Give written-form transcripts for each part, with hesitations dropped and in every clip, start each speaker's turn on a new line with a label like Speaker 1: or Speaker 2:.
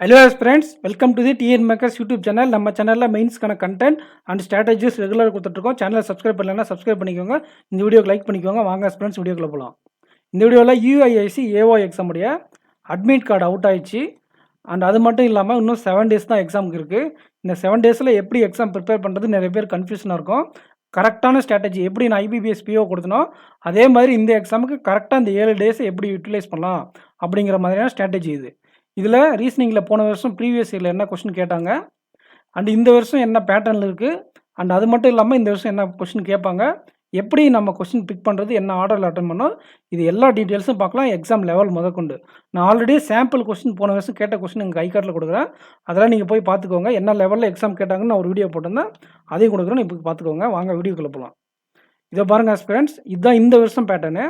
Speaker 1: Hello friends, welcome to the TN Makers YouTube channel. நம்ம சேனல்ல மெயின்ஸ்க்கான content and strategies ரெகுலராக கொடுத்துட்ருக்கோம். சேனலை சப்ஸ்கிரைப் பண்ணலைன்னா சப்ஸ்கிரைப் பண்ணிக்கோங்க. இந்த வீடியோக்கு லைக் பண்ணிக்கோங்க. வாங்க ஃப்ரெண்ட்ஸ் வீடியோக்குள்ள போகலாம். இந்த வீடியோவில் UIIC AO எக்ஸாமுடைய admit card out ஆயிடுச்சு. அண்ட் அது மட்டும் இல்லாமல் இன்னும் 7 days தான் எக்ஸாமுக்கு இருக்குது. இந்த 7 daysல எப்படி எக்ஸாம் ப்ரிப்பேர் பண்ணுறது நிறைய பேர் கன்ஃபியூஷனாக இருக்கும். கரெக்டான ஸ்ட்ராட்டஜி எப்படி நான் ஐபிபிஎஸ் பிஓ கொடுத்தனோ அதே மாதிரி இந்த எக்ஸாமுக்கு கரெக்டாக இந்த 7 days எப்படி யூட்டிலைஸ் பண்ணலாம் அப்படிங்கிற மாதிரியான ஸ்ட்ராட்டஜி இது. இதில் ரீசனிங்கில் போன வருஷம் ப்ரீவியஸ் இயரில் என்ன கொஸ்டின் கேட்டாங்க அண்ட் இந்த வருஷம் என்ன பேட்டர்னில் இருக்குது அண்ட் அது மட்டும் இல்லாமல் இந்த வருஷம் என்ன கொஸ்டின் கேட்பாங்க, எப்படி நம்ம கொஸ்டின் பிக் பண்ணுறது, என்ன ஆர்டரில் அட்டன் பண்ணோம், இது எல்லா டீட்டெயில்ஸும் பார்க்கலாம். எக்ஸாம் லெவல் முதற்கொண்டு நான் ஆல்ரெடி சாம்பிள் கொஸ்டின் போன வருஷம் கேட்ட கொஸ்டின் எங்கள் ஐகார்டில் கொடுக்குறேன். அதெல்லாம் நீங்கள் போய் பார்த்துக்கோங்க. என்ன லெவலில் எக்ஸாம் கேட்டாங்கன்னு நான் ஒரு வீடியோ போட்டிருந்தேன், அதையும் கொடுக்குறேன். இப்போ பார்த்துக்கோங்க. வாங்க வீடியோக்குள்ளே போகலாம். இதை பாருங்கள் ஃப்ரெண்ட்ஸ், இதுதான் இந்த வருஷம் பேட்டர்னு.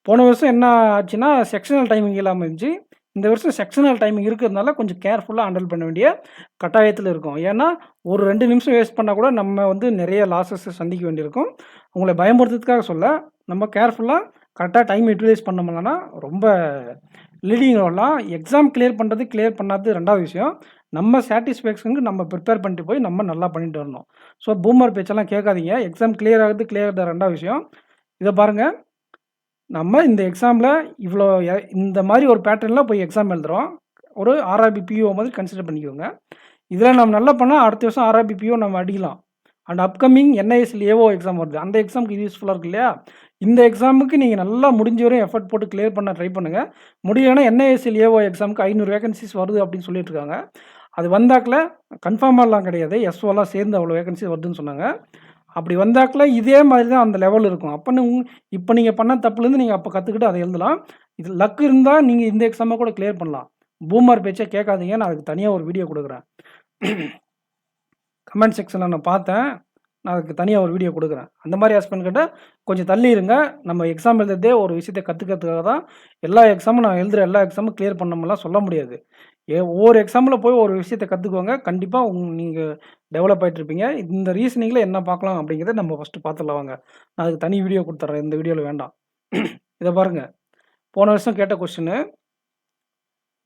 Speaker 1: போன வருஷம் என்ன ஆச்சுன்னா செக்ஷனல் டைமிங் இல்லாமல் இருந்துச்சு. இந்த வருஷம் செக்ஷனல் டைமிங் இருக்கிறதுனால கொஞ்சம் கேர்ஃபுல்லாக ஹேண்டில் பண்ண வேண்டிய கட்டாயத்தில் இருக்கும். ஏன்னா ஒரு 2 நிமிஷம் வேஸ்ட் பண்ணால் கூட நம்ம நிறைய லாஸஸ் சந்திக்க வேண்டியிருக்கும். உங்களை பயமுறுத்துறதுக்காக சொல்ல, நம்ம கேர்ஃபுல்லாக கரெக்டாக டைம் யூட்டிலைஸ் பண்ணோம்னா ரொம்ப லீடிங் வரலாம். எக்ஸாம் கிளியர் பண்ணுறது கிளியர் பண்ணாது ரெண்டாவது விஷயம். நம்ம சாட்டிஸ்ஃபேக்ஷனுக்கு நம்ம ப்ரிப்பேர் பண்ணிட்டு போய் நம்ம நல்லா பண்ணிட்டு வரணும். ஸோ பூமர் பேச்செல்லாம் கேட்காதீங்க. எக்ஸாம் கிளியர் ஆகுது கிளியர் தான் ரெண்டாவது விஷயம். இதை பாருங்கள், நம்ம இந்த எக்ஸாமில் இவ்வளோ இந்த மாதிரி ஒரு பேட்டர்னில் போய் எக்ஸாம் எழுதுகிறோம். ஒரு ஆர்ஆர்பி பிஓ மாதிரி கன்சிடர் பண்ணிக்கோங்க. இதில் நம்ம நல்லா பண்ணால் அடுத்த வருஷம் ஆர்ஆர்பி பிஓ நம்ம அடிக்கலாம். அண்ட் அப்கமிங் என்ஐஎஸ்எல் ஏஓ எக்ஸாம் வருது, அந்த எக்ஸாமுக்கு இது யூஸ்ஃபுல்லாக இருக்கு இல்லையா? இந்த எக்ஸாமுக்கு நீங்கள் நல்லா முடிஞ்ச வரையும் எஃபர்ட் போட்டு கிளியர் பண்ண ட்ரை பண்ணுங்கள். முடியலைன்னா என்ஐஎஸ்எல் ஏஓ எக்ஸாமுக்கு 500 வேகன்சிஸ் வருது அப்படின்னு சொல்லிட்டு இருக்காங்க. அது வந்தாக்கில் கன்ஃபார்மாலாம் கிடையாது, எஸ்ஓலாம் சேர்ந்து அவ்வளோ வேகன்சி வருதுன்னு சொன்னாங்க. அப்படி வந்தாக்கில் இதே மாதிரி தான் அந்த லெவல் இருக்கும். அப்போ இப்போ நீங்கள் பண்ண தப்புலேருந்து நீங்கள் அப்போ கற்றுக்கிட்டு அதை எழுதலாம். இது லக் இருந்தால் நீங்கள் இந்த எக்ஸாமை கூட கிளியர் பண்ணலாம். பூமர் பேச்சை கேட்காதீங்க. நான் அதுக்கு தனியாக ஒரு வீடியோ கொடுக்குறேன். கமெண்ட் செக்ஷனில் நான் பார்த்தேன், நான் அதுக்கு தனியாக ஒரு வீடியோ கொடுக்குறேன். அந்த மாதிரி ஹஸ்பண்ட் கிட்ட கொஞ்சம் தள்ளி இருங்க. நம்ம எக்ஸாம் எழுதுறதே ஒரு விஷயத்தை கற்றுக்கிறதுக்காக தான். எல்லா எக்ஸாமும் நான் எழுதுகிற எல்லா எக்ஸாமும் கிளியர் பண்ணமெல்லாம் சொல்ல முடியாது. ஒவ்வொரு எக்ஸாமில் போய் ஒரு விஷயத்தை கற்றுக்குவாங்க. கண்டிப்பாக நீங்கள் டெவலப் ஆகிட்ருப்பீங்க. இந்த ரீசனிங்கில் என்ன பார்க்கலாம் அப்படிங்கிறத நம்ம ஃபஸ்ட்டு பார்த்துடலாம். வாங்க, நான் அதுக்கு தனி வீடியோ கொடுத்துட்றேன், இந்த வீடியோவில் வேண்டாம். இதை பாருங்கள், போன வருஷம் கேட்ட question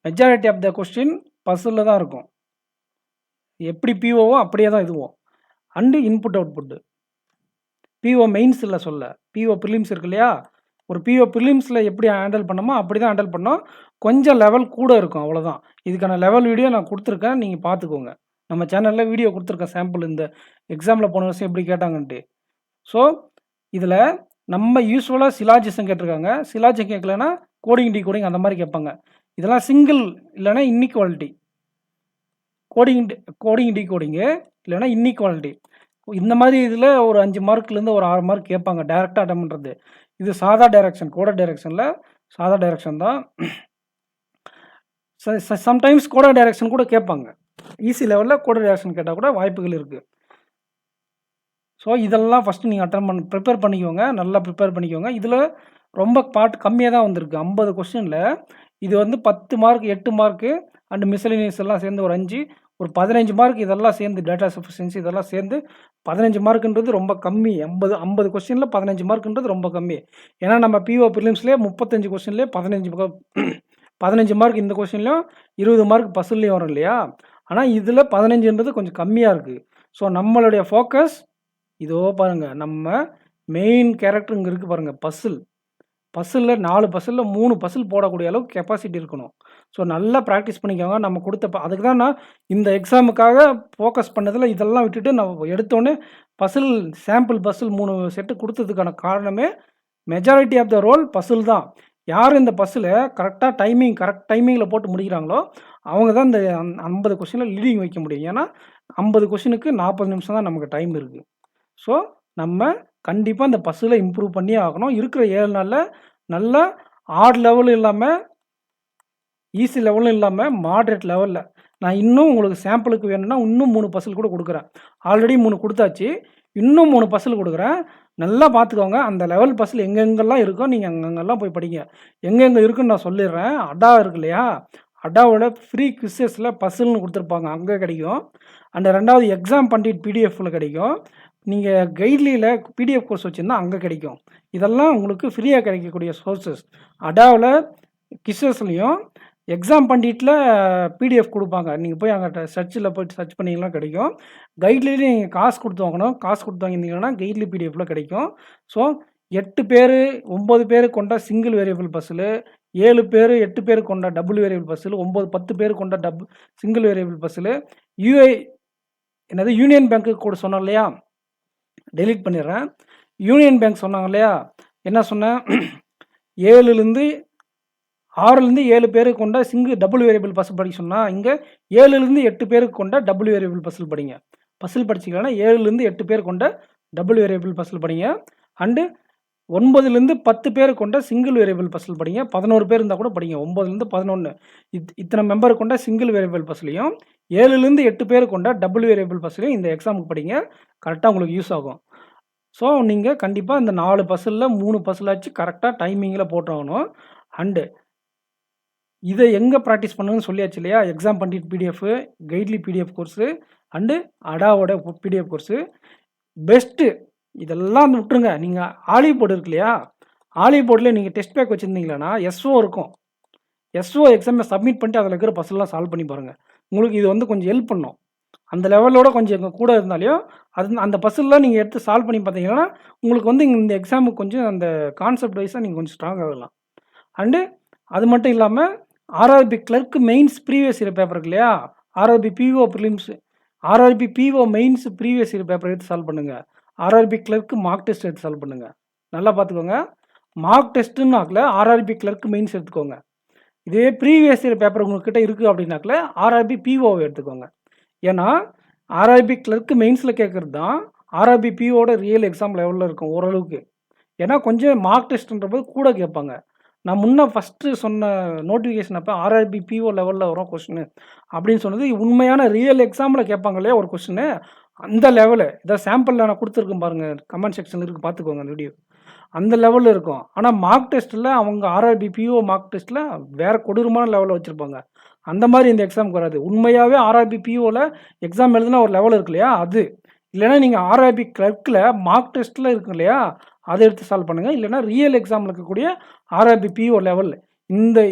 Speaker 1: majority of the question பஸ்ஸில் தான் இருக்கும். எப்படி பிஓவோ அப்படியே தான் இதுவும். And input output PO mains இல்லை சொல்ல, பிஓ ப்ரிலிம்ஸ் இருக்கு இல்லையா? ஒரு பிஓ ப்ரிலிம்ஸில் எப்படி ஹேண்டில் பண்ணோமோ அப்படி தான் ஹேண்டில் பண்ணோம். கொஞ்சம் லெவல் கூட இருக்கும், அவ்வளோதான். இதுக்கான லெவல் வீடியோ நான் கொடுத்துருக்கேன், நீங்கள் பார்த்துக்கோங்க. நம்ம சேனலில் வீடியோ கொடுத்துருக்கேன் சாம்பிள், இந்த எக்ஸாமில் போன வருஷம் எப்படி கேட்டாங்கன்ட்டு. ஸோ இதில் நம்ம யூஸ்வலாக சிலாஜிசம் கேட்டிருக்காங்க. சிலாஜம் கேட்கலன்னா கோடிங் டிகோடிங் அந்த மாதிரி கேட்பாங்க. இதெல்லாம் சிங்கிள் இல்லைன்னா இன்இக்வாலிட்டி. கோடிங் டிகோடிங்கு இல்லைன்னா இன்இக்வாலிட்டி. இந்த மாதிரி இதில் ஒரு 5 மார்க்லேருந்து ஒரு 6 மார்க் கேட்பாங்க டேரெக்டாக அட்டன் பண்ணுறது. இது சாதா டைரக்ஷன், கோட டைரக்ஷனில் சாதா டைரக்ஷன் தான். சம்டைம்ஸ் கோட டைரக்ஷன் கூட கேட்பாங்க. ஈஸி லெவலில் கோட டைரக்ஷன் கேட்டால் கூட வாய்ப்புகள் இருக்குது. ஸோ இதெல்லாம் ஃபஸ்ட்டு நீங்கள் ப்ரிப்பேர் பண்ணிக்கோங்க, நல்லா ப்ரிப்பேர் பண்ணிக்கோங்க. இதில் ரொம்ப பார்ட் கம்மியாக தான் வந்திருக்கு. 50 கொஸ்டினில் இது 10 மார்க் 8 மார்க்கு அண்டு மிஸ்செலினியஸ் எல்லாம் சேர்ந்து ஒரு 5, ஒரு 15 மார்க். இதெல்லாம் சேர்ந்து டேட்டா சஃபிஷியன்சி இதெல்லாம் சேர்ந்து 15 மார்க்குன்றது ரொம்ப கம்மி. 50 கொஸ்டினில் 15 மார்க்குன்றது ரொம்ப கம்மி. ஏன்னா நம்ம பிஓ ப்ரிலிம்ஸ்லேயே 35 கொஸ்டின்லேயே 15 மார்க் இந்த கொஸ்டின்லையும் 20 மார்க் பஸ்ஸுலேயும் வரும் இல்லையா? ஆனால் இதில் 15ன்றது கொஞ்சம் கம்மியாக இருக்குது. ஸோ நம்மளுடைய ஃபோக்கஸ் இதோ பாருங்கள், நம்ம மெயின் கேரக்டர் இங்கே இருக்குது பாருங்கள், பஸ்ஸில் 4 பஸ்ஸில் 3 பஸ்ஸில் போடக்கூடிய அளவுக்கு கெப்பாசிட்டி இருக்கணும். ஸோ நல்லா ப்ராக்டிஸ் பண்ணிக்கோங்க. நம்ம கொடுத்த அதுக்கு தான் நான் இந்த எக்ஸாமுக்காக ஃபோக்கஸ் பண்ணதில் இதெல்லாம் விட்டுட்டு நான் எடுத்தோன்னே சாம்பிள் பஸ்ஸில் 3 செட்டு கொடுத்ததுக்கான காரணமே மெஜாரிட்டி ஆஃப் த ரோல் பஸ்ஸில் தான். யார் இந்த பஸ்ஸில் கரெக்ட் டைமிங்கில் போட்டு முடிக்கிறாங்களோ அவங்க தான் இந்த 50 கொஸ்டினில் லீடிங் வைக்க முடியும். ஏன்னா 50 கொஸ்டினுக்கு 40 நிமிஷம் தான் நமக்கு டைம் இருக்குது. ஸோ நம்ம கண்டிப்பாக இந்த பஸ்ஸில் இம்ப்ரூவ் பண்ணியே ஆகணும். இருக்கிற 7 நாளில் நல்லா ஆட் லெவலும் இல்லாமல் ஈஸி லெவலும் இல்லாமல் மாட்ரேட் லெவலில் நான் இன்னும் உங்களுக்கு சாம்பிளுக்கு வேணும்னா இன்னும் 3 பஸ்ஸில் கூட கொடுக்குறேன். ஆல்ரெடி 3 கொடுத்தாச்சு, இன்னும் 3 பஸ்ஸில் கொடுக்குறேன். நல்லா பார்த்துக்கோங்க. அந்த லெவல் பஸ்ஸில் எங்கெங்கெல்லாம் இருக்கோ நீங்கள் அங்கெங்கெல்லாம் போய் படிங்க. எங்கெங்கே இருக்குன்னு நான் சொல்லிடுறேன். அடா இருக்கு இல்லையா? அடாவோட ஃப்ரீ குவிஸஸில் பஸ்ஸுன்னு கொடுத்துருப்பாங்க, அங்கே கிடைக்கும். அண்ட் 2வது எக்ஸாம் பண்டிட் பிடிஎஃப்பில் கிடைக்கும். நீங்கள் கைட்லியில் பிடிஎஃப் கோர்ஸ் வச்சுருந்தா அங்கே கிடைக்கும். இதெல்லாம் உங்களுக்கு ஃப்ரீயாக கிடைக்கக்கூடிய சோர்ஸஸ். அடாவில் கிஸ்ஸஸ்லேயும் எக்ஸாம் பண்டிட்டில் பிடிஎஃப் கொடுப்பாங்க. நீங்கள் போய் அங்கே சர்ச்சில் போய்ட்டு சர்ச் பண்ணிங்கன்னா கிடைக்கும். கைட்லேயும் நீங்கள் காசு கொடுத்து வாங்கணும். காசு கொடுத்து வாங்கியிருந்தீங்கன்னா கைட்லி பிடிஎஃப்பில் கிடைக்கும். ஸோ 8 பேர் 9 பேர் கொண்ட சிங்கிள் வேரியபிள் பஸ்ஸில், 7 பேர் 8 பேர் கொண்ட டபுள் வேரியபிள் பஸ்ஸில், 9 10 பேர் கொண்ட சிங்கிள் வேரியபிள் பஸ்ஸில், யூனியன் பேங்க்கு கூட சொன்னோம் இல்லையா, டெலீட் பண்ணிடுறேன். யூனியன் பேங்க் சொன்னாங்க இல்லையா, என்ன சொன்னேன், 6லேருந்து 7 பேர் கொண்ட டபுள் வேரியபிள் பஸ்ஸில் படிக்க சொன்னால், இங்கே 7லேருந்து 8 பேர் கொண்ட டபுள் வேரியபிள் பஸ்ஸில் படிங்க. பஸ்ஸில் படிச்சிங்கன்னா 7லேருந்து 8 பேர் கொண்ட டபுள் வேரியபிள் பஸ்ஸில் படிங்க. அண்டு 9லேருந்து 10 பேர் கொண்ட சிங்கிள் வேரியபிள் பஸ்ஸில் படிங்க. 11 பேர் இருந்தால் கூட படிங்க. 9லேருந்து 11 இத்தனை மெம்பர் கொண்ட சிங்கிள் வேரியபிள் பஸ்லையும் 7லேருந்து 8 பேர் கொண்ட டபுள் வேரியபிள் பஸ்லையும் இந்த எக்ஸாமுக்கு படிங்க. கரெக்டாக உங்களுக்கு யூஸ் ஆகும். ஸோ நீங்கள் கண்டிப்பாக இந்த 4 பஸ்ஸில் 3 பஸ்ஸிலாச்சு கரெக்டாக டைமிங்கில் போட்டாகணும். அண்டு இதை எங்கே ப்ராக்டிஸ் பண்ணுன்னு சொல்லியாச்சு இல்லையா, exam Pandit PDF, Guidely PDF course and அடாவோட பிடிஎஃப் கோர்ஸு பெஸ்ட்டு. இதெல்லாம் விட்டுருங்க. நீங்கள் ஆலிவ் போர்டு இருக்கு இல்லையா, ஆலிவ் போர்டில் நீங்கள் டெஸ்ட் பேக் வச்சுருந்தீங்களா, எஸ்ஓ இருக்கும். எஸ்ஓ எக்ஸாமை சப்மிட் பண்ணிட்டு அதில் இருக்கிற பஸ்ஸெல்லாம் சால்வ் பண்ணி பாருங்கள். உங்களுக்கு இது கொஞ்சம் ஹெல்ப் பண்ணும். அந்த லெவலோட கொஞ்சம் எங்கள் கூட இருந்தாலையும் அந்த பஸ்ஸெல்லாம் நீங்கள் எடுத்து சால்வ் பண்ணி பார்த்தீங்கன்னா உங்களுக்கு இந்த எக்ஸாமுக்கு கொஞ்சம் அந்த கான்செப்ட் வைஸாக நீங்கள் கொஞ்சம் ஸ்ட்ராங் ஆகலாம். அண்டு அது மட்டும் இல்லாமல் RRB clerk mains previous year paper இருக்கு இல்லையா, RRB PO prelims, RRB PO mains previous year paper எடுத்து சால்வ் பண்ணுங்கள். ஆர்ஆர்பி கிளர்க்கு மார்க் டெஸ்ட் எடுத்து சால்வ் பண்ணுங்கள். நல்லா பார்த்துக்கோங்க. மார்க் டெஸ்ட்டுன்னாக்கில் ஆர்ஆர்பி கிளர்க் மெயின்ஸ் எடுத்துக்கோங்க. இதே ப்ரீவியஸ் இயர் பேப்பர் உங்கள்கிட்ட இருக்குது அப்படின்னாக்கில் ஆர்ஆர்பி பிஓவை எடுத்துக்கோங்க. ஏன்னா ஆர்ஆர்பி கிளர்க் மெயின்ஸில் கேட்குறது தான் ஆர்ஆர்பி பிஓட ரியல் எக்ஸாம் லெவலில் இருக்கும் ஓரளவுக்கு. ஏன்னா கொஞ்சம் மார்க் டெஸ்ட்ன்றபோது கூட கேட்பாங்க. நான் முன்னே ஃபஸ்ட்டு சொன்ன நோட்டிஃபிகேஷன் அப்போ ஆர்ஆர்பி பிஓ லெவலில் வரும் கொஸ்டின் அப்படின்னு சொன்னது உண்மையான ரியல் எக்ஸாமில் கேட்பாங்க இல்லையா ஒரு கொஸ்டின், அந்த லெவலு. இதை சாம்பிளில் நான் கொடுத்துருக்கேன் பாருங்கள், கமெண்ட் செக்ஷனில் இருக்குது, பார்த்துக்கோங்க அந்த வீடியோ. அந்த லெவலில் இருக்கும். ஆனால் மார்க் டெஸ்ட்டில் அவங்க ஆர்ஆர்பி பிஓ மார்க் டெஸ்ட்டில் வேறு கொடூரமான லெவலில் வச்சுருப்பாங்க. அந்த மாதிரி இந்த எக்ஸாமுக்கு வராது. உண்மையாகவே ஆர்ஆர்பி பிஓவில் எக்ஸாம் எழுதுனா ஒரு லெவல் இருக்கு இல்லையா, அது இல்லைனா நீங்கள் ஆர்ஆர்பி கிளர்க்கில் மார்க் டெஸ்ட்டில் இருக்கு இல்லையா, அதை எடுத்து சால்வ் பண்ணுங்கள். இல்லைனா ரியல் எக்ஸாமில் இருக்கக்கூடிய ஆர்ஆர்பி பிஓ லெவல்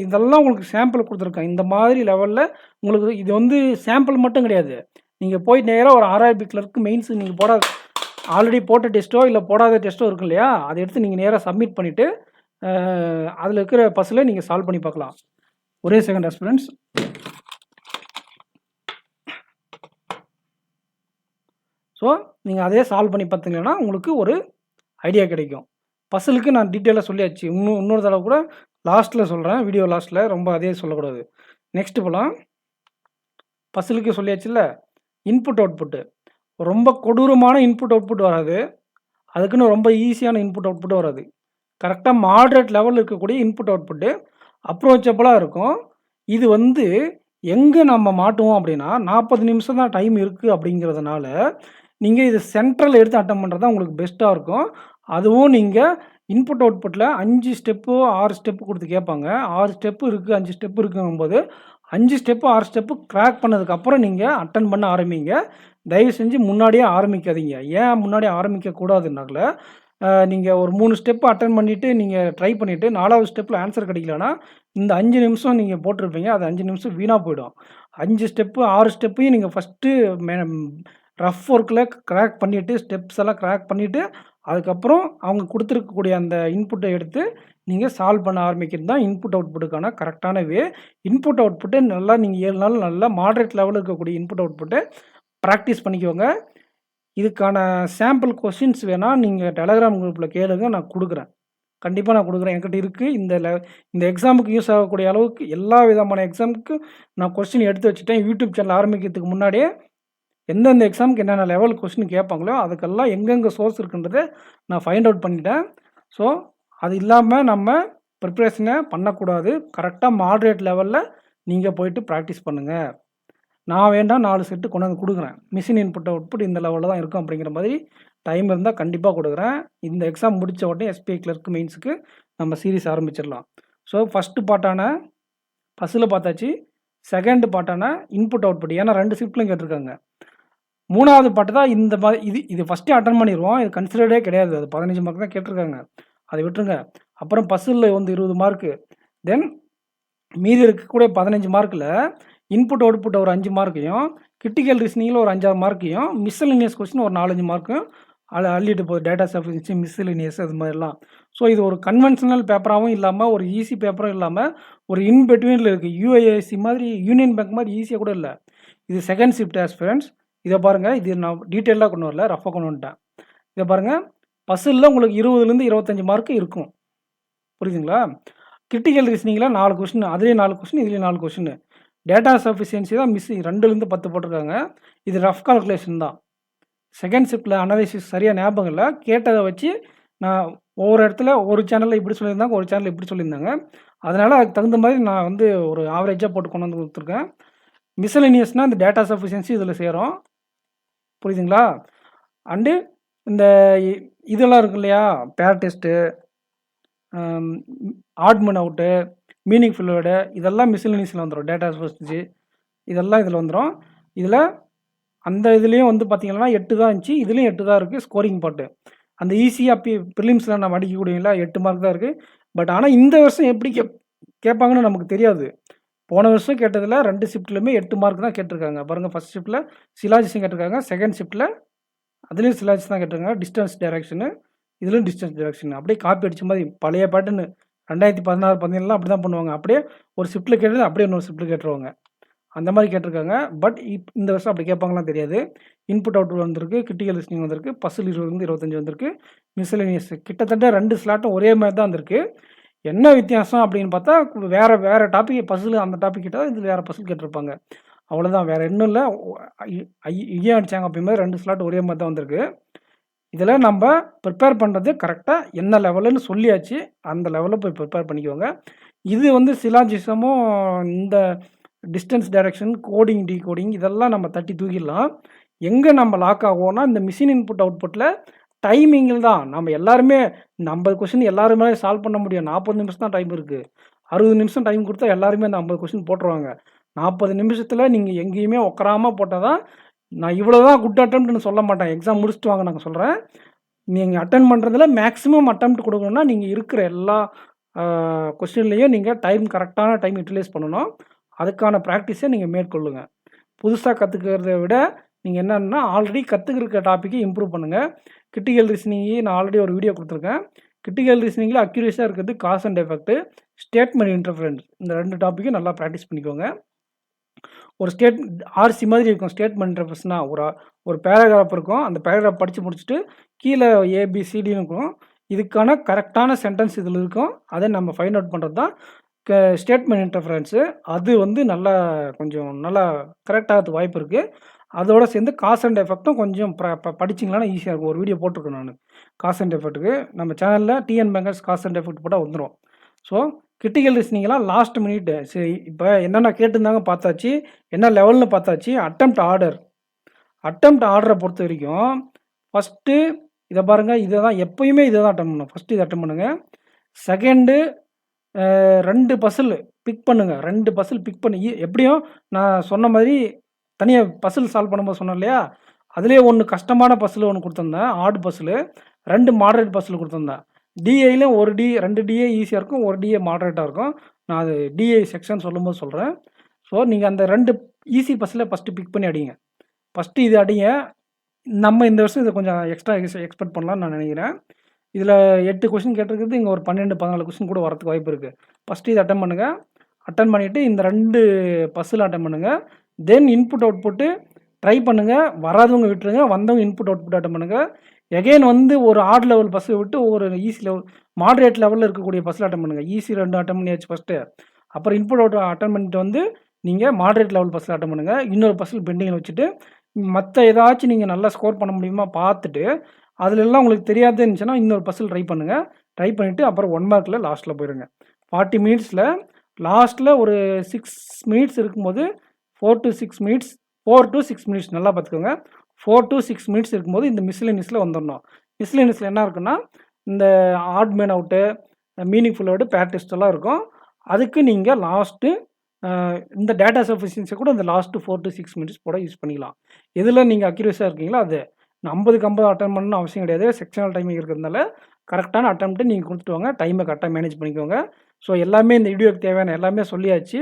Speaker 1: இதெல்லாம் உங்களுக்கு சாம்பிள் கொடுத்துருக்கேன். இந்த மாதிரி லெவலில் உங்களுக்கு இது சாம்பிள் மட்டும் கிடையாது. நீங்கள் போய் நேராக ஒரு ஆர்ஆர்பி கிளர்க்கு மெயின்ஸ் நீங்கள் ஆல்ரெடி போட்ட டெஸ்ட்டோ இல்லை போடாத டெஸ்ட்டோ இருக்கு இல்லையா, அதை எடுத்து நீங்கள் நேராக சப்மிட் பண்ணிவிட்டு அதில் இருக்கிற பஸ்ஸில் நீங்கள் சால்வ் பண்ணி பார்க்கலாம். ஒரே செகண்ட் ஸ்டூடெண்ட்ஸ். ஸோ நீங்கள் அதே சால்வ் பண்ணி பார்த்தீங்கன்னா உங்களுக்கு ஒரு ஐடியா கிடைக்கும். பஸ்ஸுக்கு நான் டீட்டெயிலாக சொல்லியாச்சு. இன்னொரு தடவை கூட லாஸ்ட்டில் சொல்கிறேன், வீடியோ லாஸ்ட்டில், ரொம்ப அதே சொல்லக்கூடாது. நெக்ஸ்ட்டு போகலாம். பஸ்ஸுக்கு சொல்லியாச்சுல்ல, இன்புட் அவுட்புட்டு ரொம்ப கொடூரமான இன்புட் அவுட்புட் வராது. அதுக்குன்னு ரொம்ப ஈஸியான இன்புட் அவுட்புட்டும் வராது. கரெக்டாக மாட்ரேட் லெவலில் இருக்கக்கூடிய இன்புட் அவுட்புட்டு அப்ரோச்சபிளாக இருக்கும். இது எங்கே நம்ம மாட்டுவோம் அப்படின்னா 40 நிமிஷம் தான் டைம் இருக்குது அப்படிங்கிறதுனால நீங்கள் இது சென்ட்ரல் எடுத்து அட்டன் பண்ணுறது தான் உங்களுக்கு பெஸ்ட்டாக இருக்கும். அதுவும் நீங்கள் இன்புட் அவுட்புட்டில் 5 ஸ்டெப்போ 6 ஸ்டெப்பு கொடுத்து கேட்பாங்க. 6 ஸ்டெப்பு இருக்குது 5 ஸ்டெப்பு இருக்குங்கும்போது 5 ஸ்டெப்பு 6 ஸ்டெப்பு கிராக் பண்ணதுக்கப்புறம் நீங்கள் அட்டன் பண்ண ஆரம்பிங்க. தயவு செஞ்சு முன்னாடியே ஆரம்பிக்காதீங்க. ஏன் முன்னாடியே ஆரம்பிக்கக்கூடாதுன்னால, நீங்கள் ஒரு 3 ஸ்டெப்பு அட்டன் பண்ணிவிட்டு நீங்கள் ட்ரை பண்ணிவிட்டு 4வது ஸ்டெப்பில் ஆன்சர் கிடைக்கலன்னா இந்த 5 நிமிஷம் நீங்கள் போட்டிருப்பீங்க, அது 5 நிமிஷம் வீணாக போயிடும். 5 ஸ்டெப்பு 6 ஸ்டெப்பையும் நீங்கள் ஃபஸ்ட்டு ரஃப் ஒர்க்கில் கிராக் பண்ணிவிட்டு ஸ்டெப்ஸ் எல்லாம் கிராக் பண்ணிவிட்டு அதுக்கப்புறம் அவங்க கொடுத்துருக்கக்கூடிய அந்த இன்புட்டை எடுத்து நீங்கள் சால்வ் பண்ண ஆரம்பிக்கிறது தான் இன்புட் அவுட்புட்டுக்கான கரெக்டான வே. இன்புட் அவுட்புட்டை நல்லா நீங்கள் 7 நாள் நல்லா மாட்ரேட் லெவலில் இருக்கக்கூடிய இன்புட் அவுட்புட்டை ப்ராக்டிஸ் பண்ணிக்கோங்க. இதுக்கான சாம்பிள் கொஸ்டின்ஸ் வேணால் நீங்கள் டெலகிராம் குரூப்பில் கேளுங்க, நான் கொடுக்குறேன். கண்டிப்பாக நான் கொடுக்குறேன். என்கிட்ட இருக்குது. இந்த எக்ஸாமுக்கு யூஸ் ஆகக்கூடிய அளவுக்கு எல்லா விதமான எக்ஸாமுக்கு நான் கொஸ்டின் எடுத்து வச்சுட்டேன். யூடியூப் சேனல் ஆரம்பிக்கிறதுக்கு முன்னாடியே எந்தெந்த எக்ஸாமுக்கு என்னென்ன லெவல் கொஸ்டின் கேட்பாங்களோ அதுக்கெல்லாம் எங்கெங்கே சோர்ஸ் இருக்குன்றதை நான் ஃபைண்ட் அவுட் பண்ணிட்டேன். ஸோ அது இல்லாமல் நம்ம ப்ரிப்ரேஷனை பண்ணக்கூடாது. கரெக்டாக மாட்ரேட் லெவலில் நீங்கள் போயிட்டு ப்ராக்டிஸ் பண்ணுங்கள். நான் வேண்டாம் 4 செட்டு கொண்டு வந்து கொடுக்குறேன். மிஷின் இன்புட் அவுட்புட் இந்த லெவலில் தான் இருக்கும் அப்படிங்கிற மாதிரி டைம் இருந்தால் கண்டிப்பாக கொடுக்குறேன். இந்த எக்ஸாம் முடித்த உடனே எஸ்பிஐ கிளர்க் மெயின்ஸுக்கு நம்ம சீரிஸ் ஆரம்பிச்சிடலாம். ஸோ ஃபஸ்ட்டு பார்ட்டான பஸ்ஸில் பார்த்தாச்சு. செகண்ட் பார்ட்டான இன்புட் அவுட்புட், ஏன்னா 2 ஷிஃப்ட்லையும் கேட்டிருக்காங்க. 3வது பாட்டு தான் இந்த மாதிரி. இது ஃபஸ்ட்டே அட்டன் பண்ணிடுவோம். இது கன்சிடர்டே கிடையாது. அது 15 மார்க் தான் கேட்டிருக்காங்க, அதை விட்டுருங்க. அப்புறம் பஸ்ஸில் 20 மார்க்கு. தென் மீதி இருக்கக்கூடிய 15 மார்க்கில் இன்புட் அவுட்புட் ஒரு 5 மார்க்கையும், கிரிட்டிக்கல் ரீசனிங்கில் ஒரு 5 மார்க்கையும், மிஸ்செலேனியஸ் கொஸ்டின் ஒரு 4 5 மார்க்கும் அள்ளிட்டு போகுது. டேட்டா சஃபிஷியன்சி, மிஸ்செலேனியஸ் அது மாதிரிலாம். ஸோ இது ஒரு கன்வென்ஷனல் பேப்பராகவும் இல்லாமல், ஒரு ஈஸி பேப்பரும் இல்லாமல், ஒரு இன் பிட்வீனில் இருக்குது. யூஐஎஸ்சி மாதிரி, யூனியன் பேங்க் மாதிரி ஈஸியாக கூட இல்லை. இது செகண்ட் ஷிஃப்ட் ஆஸ்பிரண்ட்ஸ். இதை பாருங்கள், இது நான் டீட்டெயிலாக கொண்டு வரல, ரஃபாக கொண்டு வந்துட்டேன். இதை பாருங்கள், பசிலில் உங்களுக்கு 20லேருந்து 25 மார்க்கு இருக்கும். புரியுதுங்களா? கிரிட்டிக்கல் ரீசனிங்கில் 4 கொஸ்டின், அதுலேயே 4 கொஸ்டின், இதுலேயே 4 கொஸ்டின். டேட்டா சஃபிஷியன்சி தான் மிஸ் 2லேருந்து 10 போட்டிருக்காங்க. இது ரஃப் கால்குலேஷன் தான். செகண்ட் ஷிஃப்ட்டில் அனாலிசிஸ் சரியாக ஞாபகம் இல்லை. கேட்டதை வச்சு நான் ஒவ்வொரு இடத்துல ஒரு சேனலில் இப்படி சொல்லியிருந்தாங்க, ஒரு சேனலில் இப்படி சொல்லியிருந்தாங்க. அதனால் அதுக்கு தகுந்த மாதிரி நான் வந்து ஒரு ஆவரேஜாக போட்டு கொண்டு வந்து கொடுத்துருக்கேன். மிஸ்செலேனியஸ்னால் இந்த டேட்டா சஃபிஷியன்சி இதில் சேரும். புரியுதுங்களா? அண்டு இந்த இதெல்லாம் இருக்கு இல்லையா, பேர் டெஸ்ட்டு, ஆட் மன் அவுட்டு, மீனிங் ஃபுல்லோட, இதெல்லாம் மிஸ்செலேனியஸில் வந்துடும். டேட்டா சஃபிஷியன்சி இதெல்லாம் இதில் வந்துடும். இதில் அந்த இதுலேயும் வந்து பார்த்தீங்கன்னா 8 தான் இருந்துச்சு, இதுலேயும் 8 தான் இருக்குது ஸ்கோரிங் பாட்டு. அந்த ஈஸியாக ப்ரிலிம்ஸில் நம்ம அடிக்கக்கூடியல 8 மார்க் தான் இருக்குது. பட் ஆனால் இந்த வருஷம் எப்படி கேட்பாங்கன்னு நமக்கு தெரியாது. போன வருஷம் கேட்டதில் 2 ஷிஃப்ட்லையுமே 8 மார்க் தான் கேட்டிருக்காங்க. பாருங்கள், ஃபஸ்ட் ஷிஃப்ட்டில் சிலாஜிஸும் கேட்டிருக்காங்க, செகண்ட் ஷிஃப்ட்டில் அதுலேயும் சிலாஜிஸ் தான் கேட்டிருக்காங்க. டிஸ்டன்ஸ் டைரக்ஷனு, இதுலேயும் டிஸ்டன்ஸ் டைரக்ஷன். அப்படியே காப்பி அடித்த மாதிரி பழைய பேட்டர்னு 2016 17 அப்படி தான் பண்ணுவாங்க. அப்படியே ஒரு ஷிஃப்ட்டில் கேட்டது அப்படியே இன்னொரு ஷிஃப்ட்டில் கேட்டுருவாங்க. அந்த மாதிரி கேட்டிருக்காங்க. பட் இந்த வருஷம் அப்படி கேட்பாங்களாம் தெரியாது. இன்புட் அவுட்புட் வந்திருக்கு, கிரிட்டிக்கல் லிஸ்னிங் வந்திருக்கு, பசில் 20லேருந்து 25 வந்திருக்கு, மிஸ்செலேனியஸ் கிட்டத்தட்ட 2 ஸ்லாட்டும் ஒரே மாதிரி தான் வந்திருக்கு. என்ன வித்தியாசம் அப்படின்னு பார்த்தா, வேறு டாபிக் பசில் அந்த டாபிக் கேட்டால் இது வேறு பசில் கேட்டிருப்பாங்க. அவ்வளோதான், வேறு இன்னும் இல்லை. ஏன் அடித்தாங்க அப்படியுமே 2 ஸ்லாட் ஒரே மாதிரி தான் வந்திருக்கு. இதில் நம்ம ப்ரிப்பேர் பண்ணுறது கரெக்டாக என்ன லெவலுன்னு சொல்லியாச்சு. அந்த லெவலில் போய் ப்ரிப்பேர் பண்ணிக்கோங்க. இது வந்து சிலாஜிசமும் இந்த டிஸ்டன்ஸ் டைரக்ஷன், கோடிங், டீகோடிங் இதெல்லாம் நம்ம தட்டி தூக்கிடலாம். எங்கே நம்ம லாக் ஆகும்னா, இந்த மிஷின் இன்புட் அவுட்புட்டில் டைமிங்கில் தான். நம்ம எல்லாருமே இந்த 50 கொஸ்டின் எல்லாருமே சால்வ் பண்ண முடியும். 40 நிமிஷம் தான் டைம் இருக்குது. 60 நிமிஷம் டைம் கொடுத்தா எல்லாருமே அந்த 50 கொஸ்டின் போட்டுருவாங்க. 40 நிமிஷத்தில் நீங்கள் எங்கேயுமே உட்காராமல் போட்டால் தான். நான் இவ்வளோ தான் குட் அட்டெம்ப்ட்னு சொல்ல மாட்டேன். எக்ஸாம் முடிச்சுட்டு வாங்க நாங்கள் சொல்கிறேன். நீங்கள் அட்டன் பண்ணுறதுல மேக்ஸிமம் அட்டெம்ப்ட் கொடுக்கணும்னா, நீங்கள் இருக்கிற எல்லா கொஸ்டின்லேயும் நீங்கள் கரெக்டான டைம் யூட்டிலைஸ் பண்ணணும். அதுக்கான ப்ராக்டிஸை நீங்கள் மேற்கொள்ளுங்க. புதுசாக கற்றுக்கிறத விட நீங்கள் என்னென்னா, ஆல்ரெடி கற்றுக்கிற டாப்பிக்கை இம்ப்ரூவ் பண்ணுங்கள். கிரிட்டிக்கல் ரீசனிங்கு நான் ஆல்ரெடி ஒரு வீடியோ கொடுத்துருக்கேன். கிரிட்டிக்கல் ரீசனிங்கில் அக்யூரேஸாக இருக்கிறது cause and effect, statement interference, இந்த 2 டாப்பிக்கும் நல்லா ப்ராக்டிஸ் பண்ணிக்கோங்க. ஒரு ஆர்சி மாதிரி இருக்கும். ஸ்டேட்மெண்ட் இன்டர்ஃபரன்ஸ்னால் ஒரு பேராகிராஃப் இருக்கும். அந்த பேராகிராஃப் படித்து முடிச்சுட்டு கீழே ஏபிசிடின்னு இருக்கும். இதுக்கான கரெக்டான சென்டென்ஸ் இதில் இருக்கும். அதை நம்ம ஃபைண்ட் அவுட் பண்ணுறது தான் ஸ்டேட்மெண்ட் இன்டர்ஃபரன்ஸு. அது வந்து கொஞ்சம் நல்லா கரெக்டாகிறதுக்கு வாய்ப்பு இருக்குது. அதோடு சேர்ந்து காஸ் அண்ட் எஃபெக்ட்டும் கொஞ்சம் படிச்சிங்களான்னா ஈஸியாக இருக்கும். ஒரு வீடியோ போட்டிருக்கேன் நான் காஸ் அண்ட் எஃபெக்ட்டுக்கு. நம்ம சேனலில் TN bankers cause and effect போட்டால் வந்துடும். ஸோ கிரிட்டிக்கல் ரீசனிங்லாம் லாஸ்ட் மினிட். சரி, இப்போ என்னென்ன கேட்டிருந்தாங்க பார்த்தாச்சு, என்ன லெவல்னு பார்த்தாச்சு. அட்டெம்ப்ட் ஆர்டரை பொறுத்த வரைக்கும் ஃபஸ்ட்டு இதை பாருங்கள், இதை தான் எப்போயுமே இதை தான் அட்டன் பண்ணணும். ஃபஸ்ட்டு இதை அட்டன் பண்ணுங்கள். செகண்டு 2 பசில் பிக் பண்ணுங்கள். 2 பசில் பிக் பண்ணி எப்படியும் நான் சொன்ன மாதிரி தனியாக பசில் சால்வ் பண்ணும்போது சொன்னேன் இல்லையா, அதுலேயே ஒன்று கஷ்டமான பசில் ஒன்று கொடுத்துருந்தேன், ஆட் பசில். 2 மாடரேட் பசில் கொடுத்துருந்தேன். டிஐலையும் 2 டிஏ ஈஸியாக இருக்கும், 1 டிஏ மாடரேட்டாக இருக்கும். நான் அது டிஐ செக்ஷன் சொல்லும்போது சொல்கிறேன். ஸோ நீங்கள் அந்த 2 ஈஸி பசிலை ஃபஸ்ட்டு பிக் பண்ணி அடிங்க. ஃபஸ்ட்டு இது அடிங்க. நம்ம இந்த வருஷம் இதை கொஞ்சம் எக்ஸ்ட்ரா எக்ஸ்பெக்ட் பண்ணலான்னு நான் நினைக்கிறேன். இதில் 8 கொஸ்டின் கேட்டிருக்கிறது, இங்கே ஒரு 12 14 கொஸ்டின் கூட வரதுக்கு வாய்ப்பு இருக்குது. ஃபஸ்ட்டு இதை அட்டன் பண்ணுங்கள். அட்டன் பண்ணிவிட்டு இந்த 2 பசில் அட்டன் பண்ணுங்கள். தென் இன்புட் அவுட்புட்டு ட்ரை பண்ணுங்கள். வராதவங்க விட்டுருங்க, வந்தவங்க இன்புட் அவுட்புட் அட்டன் பண்ணுங்கள். எகெயின் வந்து ஒரு ஆட் லெவல் பஸ்ஸை விட்டு ஒரு ஈஸி லெவல் மாடரேட் லெவலில் இருக்கக்கூடிய பஸ்ஸில் அட்டன் பண்ணுங்கள். ஈஸி 2 அட்டன் பண்ணியாச்சு ஃபஸ்ட்டு. அப்புறம் இன்புட் அவுட் அட்டன் பண்ணிட்டு வந்து நீங்கள் மாடரேட் லெவல் பஸ்ஸில் அட்டன் பண்ணுங்கள். இன்னொரு பஸ்ஸில் பெண்டிங்கில் வச்சுட்டு மற்ற ஏதாச்சும் நீங்கள் நல்லா ஸ்கோர் பண்ண முடியுமா பார்த்துட்டு, அதிலெல்லாம் உங்களுக்கு தெரியாதே இருந்துச்சுன்னா இன்னொரு பஸ்ஸில் ட்ரை பண்ணுங்கள். ட்ரை பண்ணிவிட்டு அப்புறம் 1 மார்க்கில் லாஸ்ட்டில் போயிடுங்க. 40 மினிட்ஸில் லாஸ்ட்டில் ஒரு 6 மினிட்ஸ் இருக்கும்போது 4 to 6 மினிட்ஸ் நல்லா பார்த்துக்கோங்க. 4 to 6 மினிட்ஸ் இருக்கும்போது இந்த மிஸ்செலேனியஸில் வந்துடணும். மிஸ்செலேனியஸில் என்ன இருக்குன்னா, இந்த odd man out, meaningful out, பேர் டெஸ்ட் எல்லாம் இருக்கும். அதுக்கு நீங்கள் லாஸ்ட்டு இந்த டேட்டா சஃபிஷியன்சி கூட இந்த லாஸ்ட்டு 4 to 6 மினிட்ஸ் போட யூஸ் பண்ணிக்கலாம். எதில் நீங்கள் அக்யூரேஸாக இருக்கீங்களோ அது 50க்கு 50 அட்டன் பண்ணணும்னு அவசியம் கிடையாது. செக்ஷனல் டைமிங் இருக்கிறதுனால கரெக்டான அட்டெம்ப்ட்டு நீங்கள் கொடுத்துட்டு வாங்க. டைமை கரெக்டாக மேனேஜ் பண்ணிக்கோங்க. ஸோ எல்லாமே இந்த வீடியோக்கு தேவையான எல்லாமே சொல்லியாச்சு.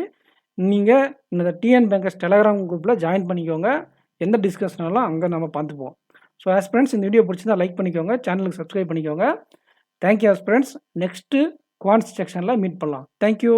Speaker 1: நீங்கள் இந்த டிஎன் பேங்கர்ஸ் டெலகிராம் குரூப்பில் ஜாயின் பண்ணிக்கோங்க. எந்த டிஸ்கஷனாலும் அங்கே நம்ம பார்த்துப்போம். ஸோ ஆஸ் ஃப்ரெண்ட்ஸ் இந்த வீடியோ பிடிச்சிருந்தா லைக் பண்ணிக்கோங்க, சேனலுக்கு சப்ஸ்கிரைப் பண்ணிக்கோங்க. Thank you as friends. Next quants செக்ஷனில் மீட் பண்ணலாம். தேங்க்யூ.